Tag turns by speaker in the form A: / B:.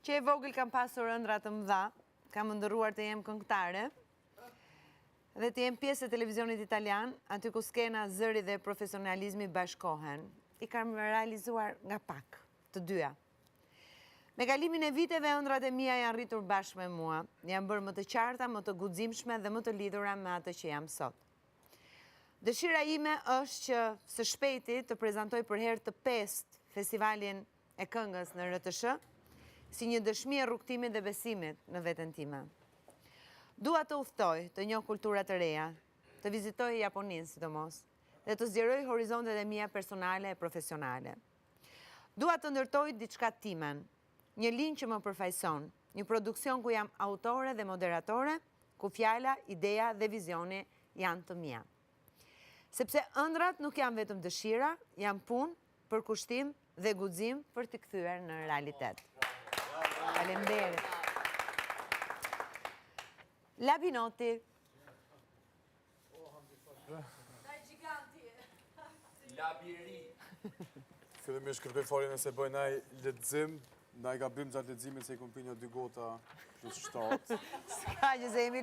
A: që e vogël kam pasur ëndra të mëdha, kam ndërruar të jem këngëtare dhe të jem pjesë e televizionit italian, aty ku skena, zëri dhe profesionalizmi bashkohen. I kam realizuar nga pak, të dyja. Me kalimin e viteve, ëndrat e mia janë rritur bashkë me mua, janë bërë më të qarta, më të guximshme dhe më të lidhura me atë që jam sot. Dëshira ime është që së shpejti të prezantoj për herë të pestë festivalin e këngës në RTS, si një dëshmi e rrugtimit dhe besimit në veten time. Dua të udhtoj, të njoh kultura të reja, të vizitoj Japoninë sidomos, dhe të zgjeroj horizontet e mia personale e profesionale. Dua të ndërtoj diçka timen, një linjë që më përfaqëson, një produksion ku jam autore dhe moderatore, ku fjala, ideja dhe vizioni janë të mia. Sepse ëndrat nuk janë vetëm dëshira, janë punë, përkushtim dhe guxim për të kthyer në realitet. Faleminderit. Labinoti.
B: Dai giganti. Labiri.
C: Fillimisht kërkoj falje nëse bëj naj lexim, ndaj gabim gjatë leximit se i kom pi një 2 gota plus 7.
A: Ska që se jemi